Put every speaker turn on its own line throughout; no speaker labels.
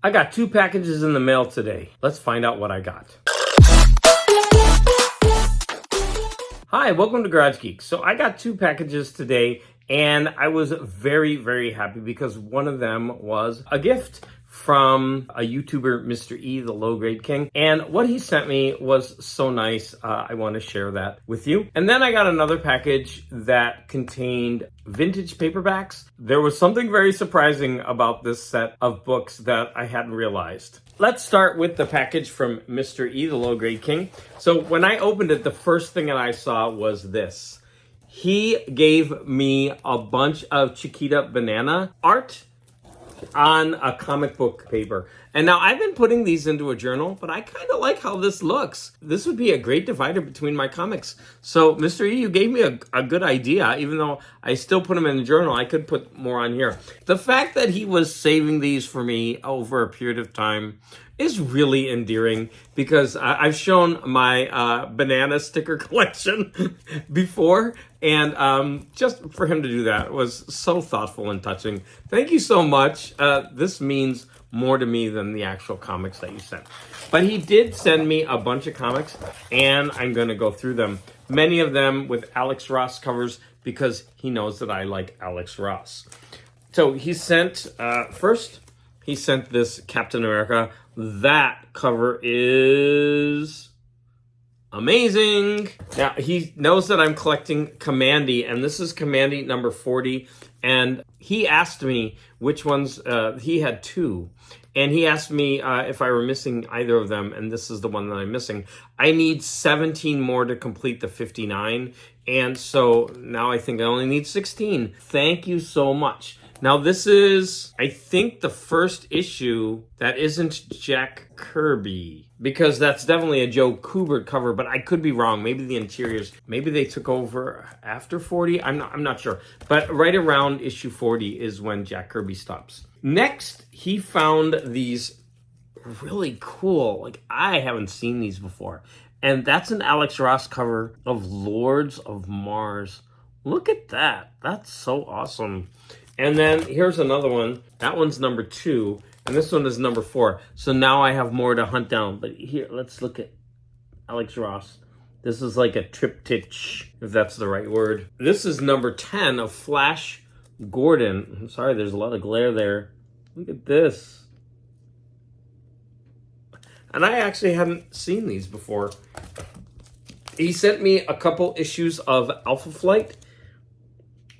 I got 2 packages in the mail today. Let's find out what I got. Hi, welcome to Garage Geeks. So I got 2 packages today, and I was very, very happy because one of them was a gift from a YouTuber, Mr. E, the Low Grade King. And what he sent me was so nice. I want to share that with you. And then I got another package that contained vintage paperbacks. There was something very surprising about this set of books that I hadn't realized. Let's start with the package from Mr. E, the Low Grade King. So when I opened it, the first thing that I saw was this. He gave me a bunch of Chiquita Banana art on a comic book paper. And now I've been putting these into a journal, but I kind of like how this looks. This would be a great divider between my comics. So Mr. E, you gave me a good idea. Even though I still put them in the journal, I could put more on here. The fact that he was saving these for me over a period of time is really endearing because I've shown my banana sticker collection before, and just for him to do that was so thoughtful and touching. Thank you so much. This means more to me than the actual comics that you sent. But he did send me a bunch of comics, and I'm going to go through them. Many of them with Alex Ross covers because he knows that I like Alex Ross. So he sent, first, he sent this Captain America. That cover is amazing. Now, he knows that I'm collecting Commandy, and this is Commandy number 40. And he asked me which ones, he had 2. And he asked me if I were missing either of them, and this is the one that I'm missing. I need 17 more to complete the 59. And so now I think I only need 16. Thank you so much. Now, this is, I think, the first issue that isn't Jack Kirby, because that's definitely a Joe Kubert cover, but I could be wrong. Maybe the interiors, maybe they took over after 40. I'm not sure. But right around issue 40 is when Jack Kirby stops. Next, he found these really cool, like I haven't seen these before. And that's an Alex Ross cover of Lords of Mars. Look at that. That's so awesome. And then here's another one. That one's number 2, and this one is number 4. So now I have more to hunt down. But here, let's look at Alex Ross. This is like a triptych, if that's the right word. This is number 10 of Flash Gordon. I'm sorry, there's a lot of glare there. Look at this. And I actually hadn't seen these before. He sent me a couple issues of Alpha Flight.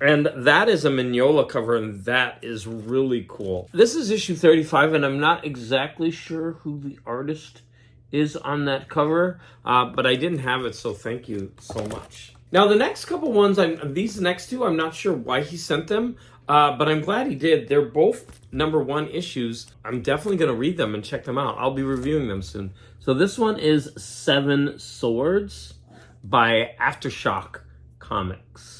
And that is a Mignola cover, and that is really cool. This is issue 35, and I'm not exactly sure who the artist is on that cover, but I didn't have it, so thank you so much. Now, the next couple ones, these next 2, I'm not sure why he sent them, but I'm glad he did. They're both number 1 issues. I'm definitely going to read them and check them out. I'll be reviewing them soon. So this one is 7 Swords by Aftershock Comics.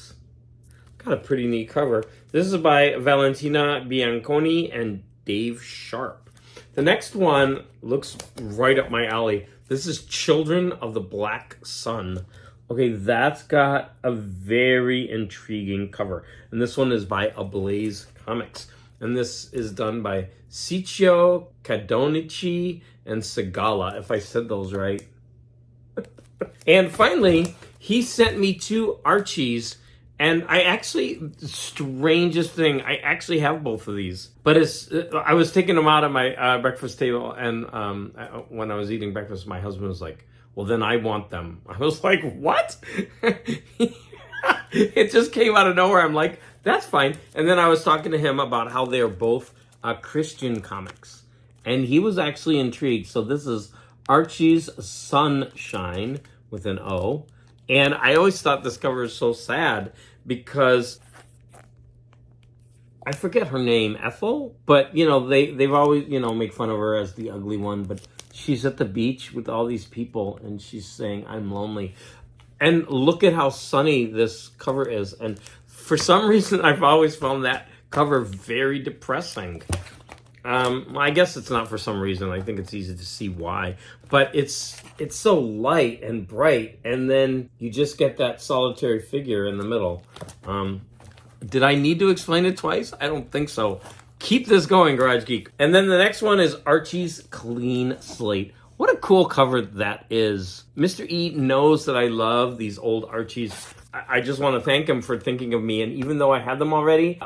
Got a pretty neat cover. This is by Valentina Bianconi and Dave Sharp. The next one looks right up my alley. This is Children of the Black Sun. Okay, that's got a very intriguing cover. And this one is by Ablaze Comics. And this is done by Siccio Cadonici and Segala, if I said those right. And finally, he sent me 2 Archies. And I actually, strangest thing, I actually have both of these. But I was taking them out of my breakfast table, and when I was eating breakfast, my husband was like, well, then I want them. I was like, what? It just came out of nowhere. I'm like, that's fine. And then I was talking to him about how they are both Christian comics. And he was actually intrigued. So this is Archie's Sunshine with an O. And I always thought this cover is so sad because I forget her name, Ethel, but they've always make fun of her as the ugly one, but she's at the beach with all these people and she's saying, I'm lonely. And look at how sunny this cover is. And for some reason, I've always found that cover very depressing. I guess it's not for some reason. I think it's easy to see why. But it's so light and bright, and then you just get that solitary figure in the middle. Did I need to explain it twice? I don't think so. Keep this going, Garage Geek. And then the next one is Archie's Clean Slate. What a cool cover that is. Mr. E knows that I love these old Archies. I just want to thank him for thinking of me. And even though I had them already,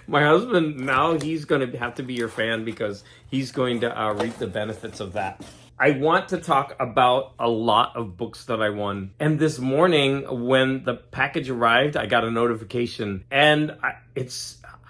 my husband, now he's going to have to be your fan because he's going to reap the benefits of that. I want to talk about a lot of books that I won. And this morning when the package arrived, I got a notification. And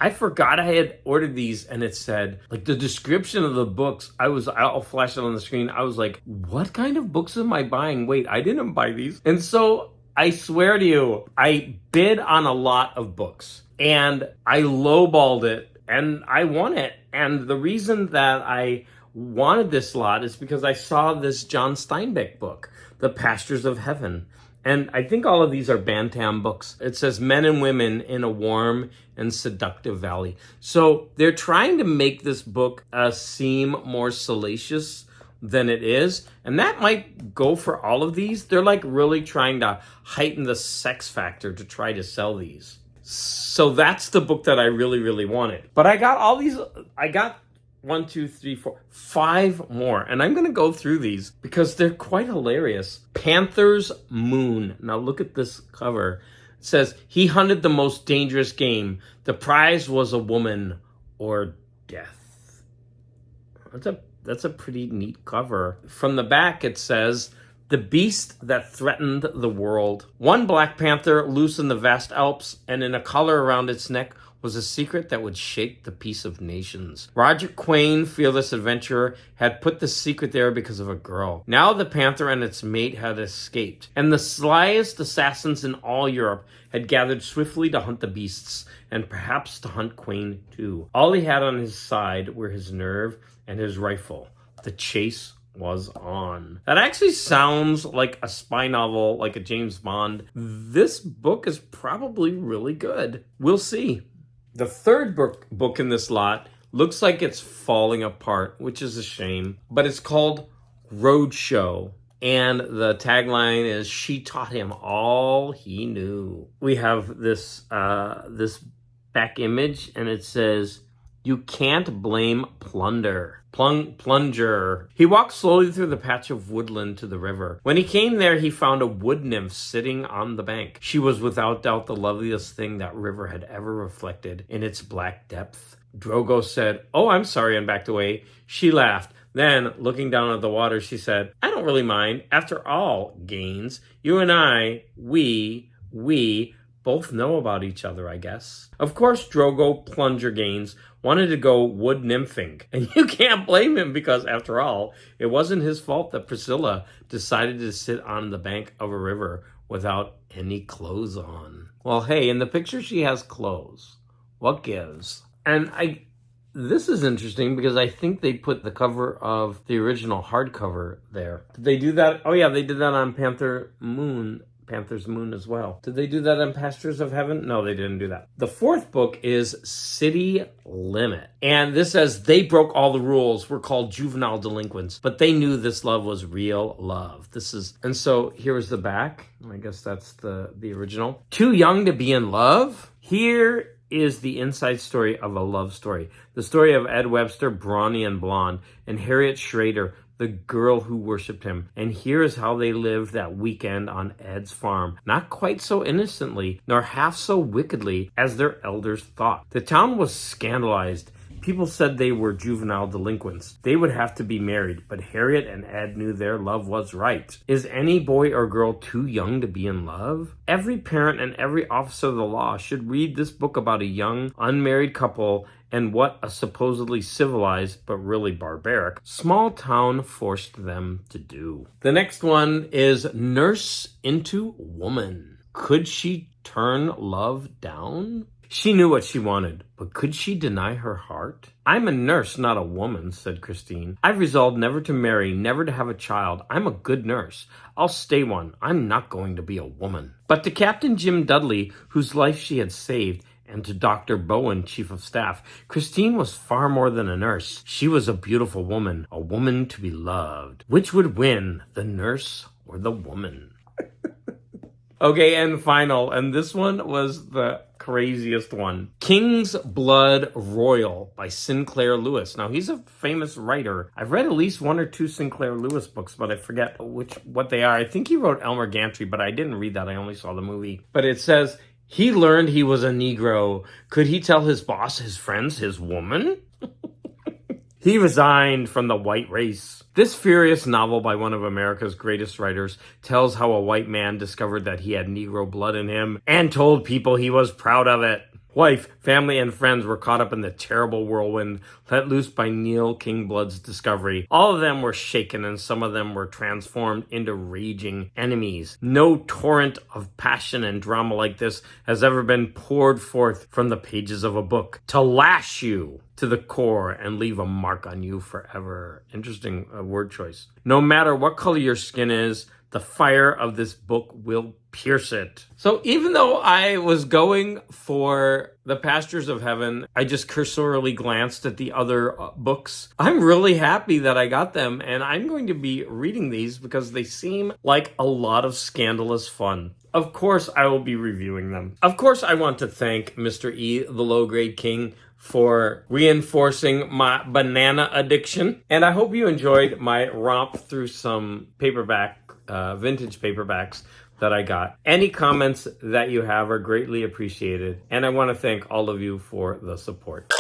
I forgot I had ordered these, and it said, like, the description of the books, I'll flash it on the screen. I was like, what kind of books am I buying? Wait, I didn't buy these. And so I swear to you, I bid on a lot of books and I lowballed it and I won it. And the reason that I wanted this lot is because I saw this John Steinbeck book, The Pastures of Heaven. And I think all of these are Bantam books. It says men and women in a warm and seductive valley. So they're trying to make this book seem more salacious than it is. And that might go for all of these. They're like really trying to heighten the sex factor to try to sell these. So that's the book that I really, really wanted. But I got all these, I got 1, 2, 3, 4, 5 more. And I'm going to go through these because they're quite hilarious. Panther's Moon. Now look at this cover. It says, he hunted the most dangerous game. The prize was a woman or death. That's a pretty neat cover. From the back it says, the beast that threatened the world. One Black Panther loose in the vast Alps, and in a collar around its neck was a secret that would shake the peace of nations. Roger Quain, fearless adventurer, had put the secret there because of a girl. Now the panther and its mate had escaped, and the slyest assassins in all Europe had gathered swiftly to hunt the beasts, and perhaps to hunt Quain too. All he had on his side were his nerve and his rifle. The chase was on. That actually sounds like a spy novel, like a James Bond. This book is probably really good. We'll see. The third book in this lot looks like it's falling apart, which is a shame, but it's called Roadshow. And the tagline is, she taught him all he knew. We have this back image, and it says, you can't blame Plunger. He walked slowly through the patch of woodland to the river. When he came there, he found a wood nymph sitting on the bank. She was without doubt the loveliest thing that river had ever reflected in its black depth. Drogo said, oh, I'm sorry, and backed away. She laughed. Then, looking down at the water, she said, I don't really mind. After all, Gaines, you and I, we both know about each other, I guess. Of course, Drogo Plunger Gaines wanted to go wood nymphing. And you can't blame him because, after all, it wasn't his fault that Priscilla decided to sit on the bank of a river without any clothes on. Well, hey, in the picture she has clothes. What gives? And this is interesting because I think they put the cover of the original hardcover there. Did they do that? Oh yeah, they did that on Panther's Moon as well. Did they do that on Pastures of Heaven? No, they didn't do that. The fourth book is City Limit. And this says, they broke all the rules, were called juvenile delinquents, but they knew this love was real love. And so here is the back. I guess that's the original. Too young to be in love? Here is the inside story of a love story. The story of Ed Webster, brawny and blonde, and Harriet Schrader, the girl who worshipped him. And here is how they lived that weekend on Ed's farm. Not quite so innocently, nor half so wickedly as their elders thought. The town was scandalized. People said they were juvenile delinquents. They would have to be married, but Harriet and Ed knew their love was right. Is any boy or girl too young to be in love? Every parent and every officer of the law should read this book about a young, unmarried couple and what a supposedly civilized, but really barbaric, small town forced them to do. The next one is Nurse into Woman. Could she turn love down? She knew what she wanted, but could she deny her heart? I'm a nurse, not a woman, said Christine. I've resolved never to marry, never to have a child. I'm a good nurse. I'll stay one. I'm not going to be a woman. But to Captain Jim Dudley, whose life she had saved, and to Dr. Bowen, chief of staff, Christine was far more than a nurse. She was a beautiful woman, a woman to be loved. Which would win, the nurse or the woman? Okay, and final, and this one was the craziest one. King's Blood Royal by Sinclair Lewis. Now, he's a famous writer. I've read at least one or two Sinclair Lewis books, but I forget what they are. I think he wrote Elmer Gantry, but I didn't read that. I only saw the movie. But it says, he learned he was a Negro. Could he tell his boss, his friends, his woman? He resigned from the white race. This furious novel by one of America's greatest writers tells how a white man discovered that he had Negro blood in him and told people he was proud of it. Wife, family, and friends were caught up in the terrible whirlwind let loose by Neil Kingblood's discovery. All of them were shaken, and some of them were transformed into raging enemies. No torrent of passion and drama like this has ever been poured forth from the pages of a book to lash you to the core and leave a mark on you forever. Interesting word choice. No matter what color your skin is, the fire of this book will pierce it. So even though I was going for The Pastures of Heaven, I just cursorily glanced at the other books. I'm really happy that I got them, and I'm going to be reading these because they seem like a lot of scandalous fun. Of course, I will be reviewing them. Of course, I want to thank Mr. E, the low-grade king, for reinforcing my banana addiction. And I hope you enjoyed my romp through some vintage paperbacks that I got. Any comments that you have are greatly appreciated. And I want to thank all of you for the support.